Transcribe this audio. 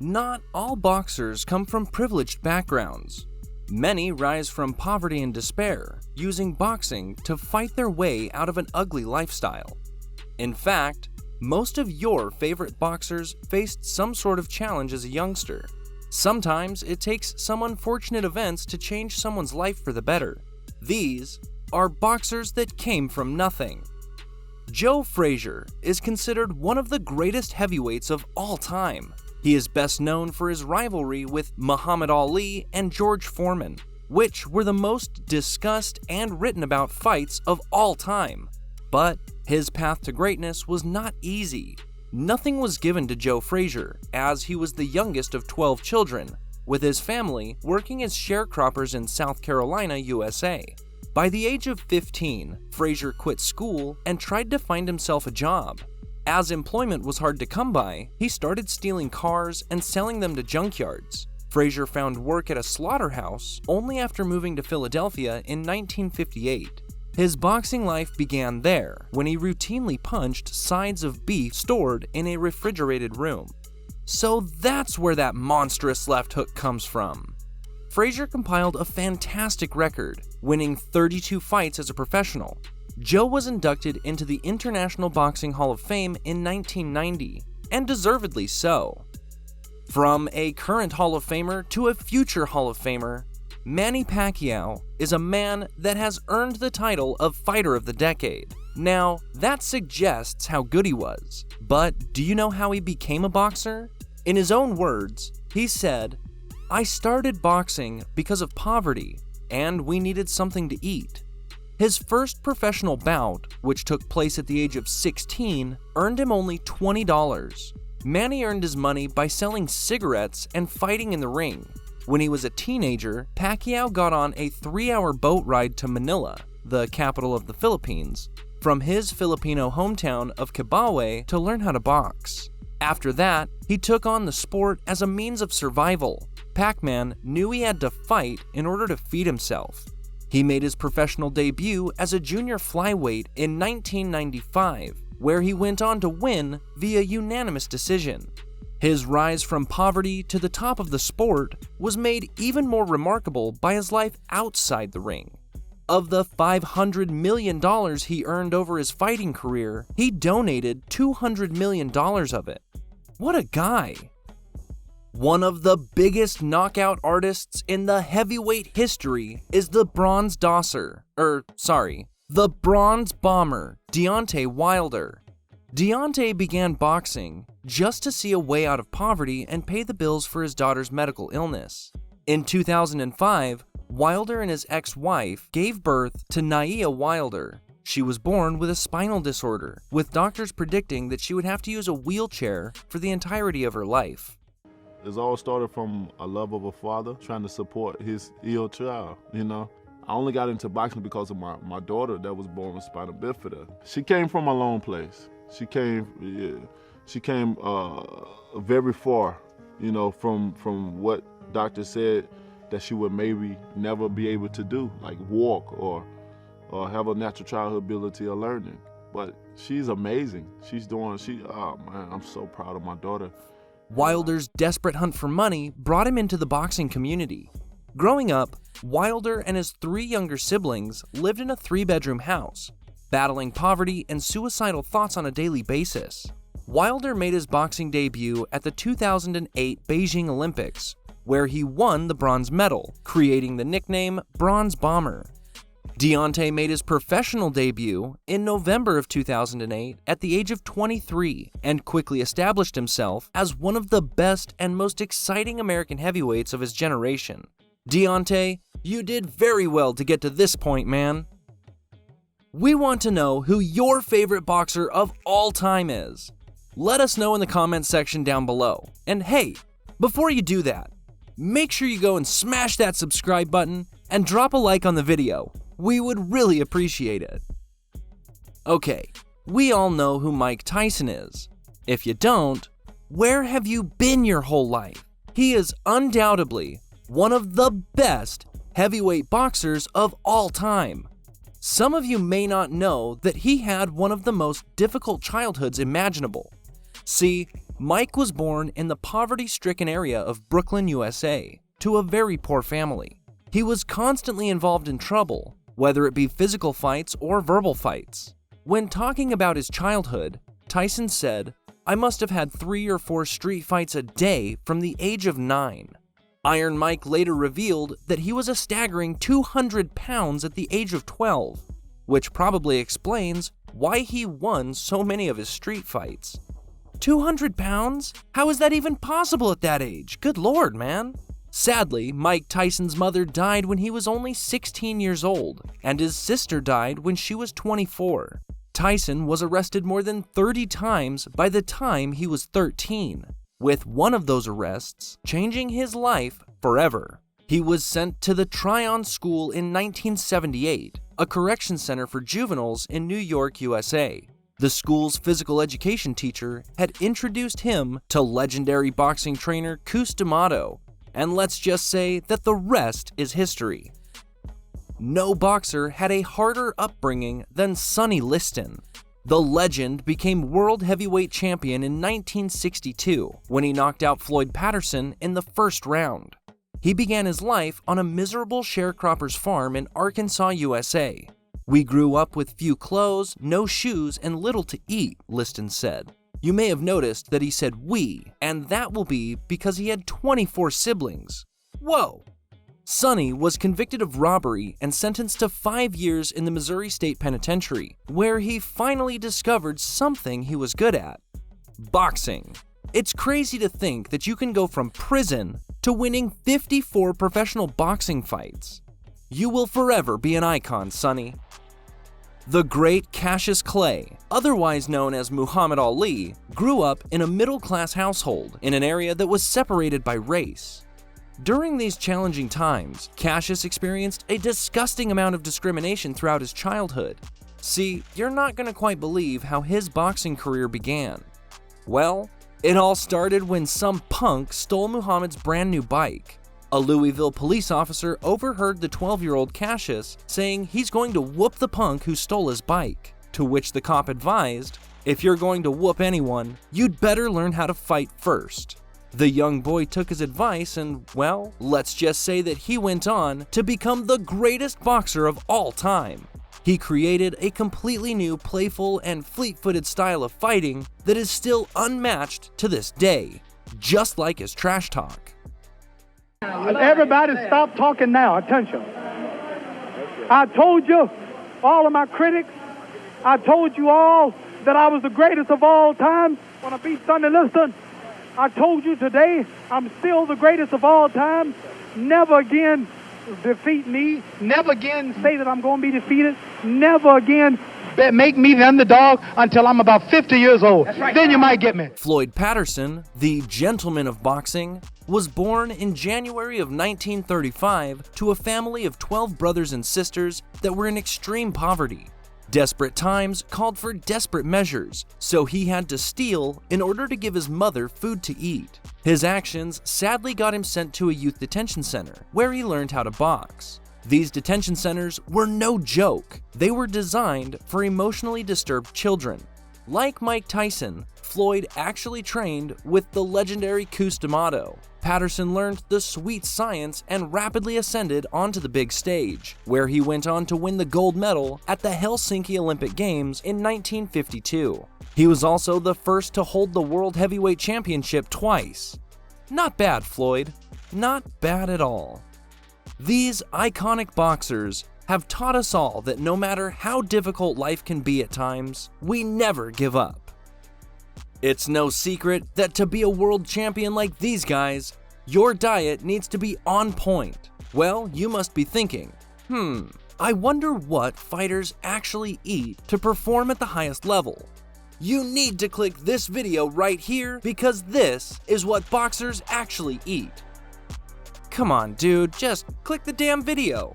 Not all boxers come from privileged backgrounds. Many rise from poverty and despair, using boxing to fight their way out of an ugly lifestyle. In fact, most of your favorite boxers faced some sort of challenge as a youngster. Sometimes it takes some unfortunate events to change someone's life for the better. These are boxers that came from nothing. Joe Frazier is considered one of the greatest heavyweights of all time. He is best known for his rivalry with Muhammad Ali and George Foreman, which were the most discussed and written about fights of all time. But his path to greatness was not easy. Nothing was given to Joe Frazier, as he was the youngest of 12 children, with his family working as sharecroppers in South Carolina, USA. By the age of 15, Frazier quit school and tried to find himself a job. As employment was hard to come by, he started stealing cars and selling them to junkyards. Frazier found work at a slaughterhouse only after moving to Philadelphia in 1958. His boxing life began there, when he routinely punched sides of beef stored in a refrigerated room. So that's where that monstrous left hook comes from. Frazier compiled a fantastic record, winning 32 fights as a professional. Joe was inducted into the International Boxing Hall of Fame in 1990, and deservedly so. From a current Hall of Famer to a future Hall of Famer, Manny Pacquiao is a man that has earned the title of Fighter of the Decade. Now, that suggests how good he was, but do you know how he became a boxer? In his own words, he said, "I started boxing because of poverty, and we needed something to eat." His first professional bout, which took place at the age of 16, earned him only $20. Manny earned his money by selling cigarettes and fighting in the ring. When he was a teenager, Pacquiao got on a 3-hour boat ride to Manila, the capital of the Philippines, from his Filipino hometown of Kibawe to learn how to box. After that, he took on the sport as a means of survival. Pac-Man knew he had to fight in order to feed himself. He made his professional debut as a junior flyweight in 1995, where he went on to win via unanimous decision. His rise from poverty to the top of the sport was made even more remarkable by his life outside the ring. Of the $500 million he earned over his fighting career, he donated $200 million of it. What a guy! One of the biggest knockout artists in the heavyweight history is the Bronze Bomber, Deontay Wilder. Deontay began boxing just to see a way out of poverty and pay the bills for his daughter's medical illness. In 2005, Wilder and his ex-wife gave birth to Nia Wilder. She was born with a spinal disorder, with doctors predicting that she would have to use a wheelchair for the entirety of her life. It all started from a love of a father trying to support his ill child, I only got into boxing because of my daughter that was born with spinal bifida. She came from a lone place. She came very far, from what doctors said that she would maybe never be able to do, like walk or have a natural childhood ability of learning. But she's amazing. Oh man, I'm so proud of my daughter. Wilder's desperate hunt for money brought him into the boxing community. Growing up, Wilder and his 3 younger siblings lived in a 3-bedroom house, battling poverty and suicidal thoughts on a daily basis. Wilder made his boxing debut at the 2008 Beijing Olympics, where he won the bronze medal, creating the nickname Bronze Bomber. Deontay made his professional debut in November of 2008 at the age of 23 and quickly established himself as one of the best and most exciting American heavyweights of his generation. Deontay, you did very well to get to this point, man. We want to know who your favorite boxer of all time is. Let us know in the comments section down below. And hey, before you do that, make sure you go and smash that subscribe button and drop a like on the video. We would really appreciate it. Okay, we all know who Mike Tyson is. If you don't, where have you been your whole life? He is undoubtedly one of the best heavyweight boxers of all time. Some of you may not know that he had one of the most difficult childhoods imaginable. See, Mike was born in the poverty-stricken area of Brooklyn, USA, to a very poor family. He was constantly involved in trouble, whether it be physical fights or verbal fights. When talking about his childhood, Tyson said, "I must have had 3 or 4 street fights a day from the age of 9. Iron Mike later revealed that he was a staggering 200 pounds at the age of 12, which probably explains why he won so many of his street fights. 200 pounds? How is that even possible at that age? Good lord, man. Sadly, Mike Tyson's mother died when he was only 16 years old, and his sister died when she was 24. Tyson was arrested more than 30 times by the time he was 13, with one of those arrests changing his life forever. He was sent to the Tryon School in 1978, a correction center for juveniles in New York, USA. The school's physical education teacher had introduced him to legendary boxing trainer Cus D'Amato, and let's just say that the rest is history. No boxer had a harder upbringing than Sonny Liston. The legend became world heavyweight champion in 1962 when he knocked out Floyd Patterson in the first round. He began his life on a miserable sharecropper's farm in Arkansas, USA. "We grew up with few clothes, no shoes, and little to eat," Liston said. You may have noticed that he said "we," and that will be because he had 24 siblings. Whoa! Sonny was convicted of robbery and sentenced to 5 years in the Missouri State Penitentiary, where he finally discovered something he was good at: boxing. It's crazy to think that you can go from prison to winning 54 professional boxing fights. You will forever be an icon, Sonny. The great Cassius Clay, otherwise known as Muhammad Ali, grew up in a middle-class household in an area that was separated by race. During these challenging times, Cassius experienced a disgusting amount of discrimination throughout his childhood. See, you're not going to quite believe how his boxing career began. Well, it all started when some punk stole Muhammad's brand new bike. A Louisville police officer overheard the 12-year-old Cassius saying he's going to whoop the punk who stole his bike, to which the cop advised, "If you're going to whoop anyone, you'd better learn how to fight first." The young boy took his advice and, well, let's just say that he went on to become the greatest boxer of all time. He created a completely new, playful, and fleet-footed style of fighting that is still unmatched to this day, just like his trash talk. Everybody stop talking now. Attention. I told you, all of my critics, I told you all that I was the greatest of all time when I beat Sonny Liston. I told you today I'm still the greatest of all time. Never again defeat me. Never again say that I'm going to be defeated. Never again make me the underdog until I'm about 50 years old. Right. Then you might get me. Floyd Patterson, the gentleman of boxing, was born in January of 1935 to a family of 12 brothers and sisters that were in extreme poverty. Desperate times called for desperate measures, so he had to steal in order to give his mother food to eat. His actions sadly got him sent to a youth detention center, where he learned how to box. These detention centers were no joke. They were designed for emotionally disturbed children. Like Mike Tyson, Floyd actually trained with the legendary Cus D'Amato. Patterson learned the sweet science and rapidly ascended onto the big stage, where he went on to win the gold medal at the Helsinki Olympic Games in 1952. He was also the first to hold the World Heavyweight Championship twice. Not bad, Floyd. Not bad at all. These iconic boxers have taught us all that no matter how difficult life can be at times, we never give up. It's no secret that to be a world champion like these guys, your diet needs to be on point. Well, you must be thinking, I wonder what fighters actually eat to perform at the highest level. You need to click this video right here because this is what boxers actually eat. Come on, dude, just click the damn video.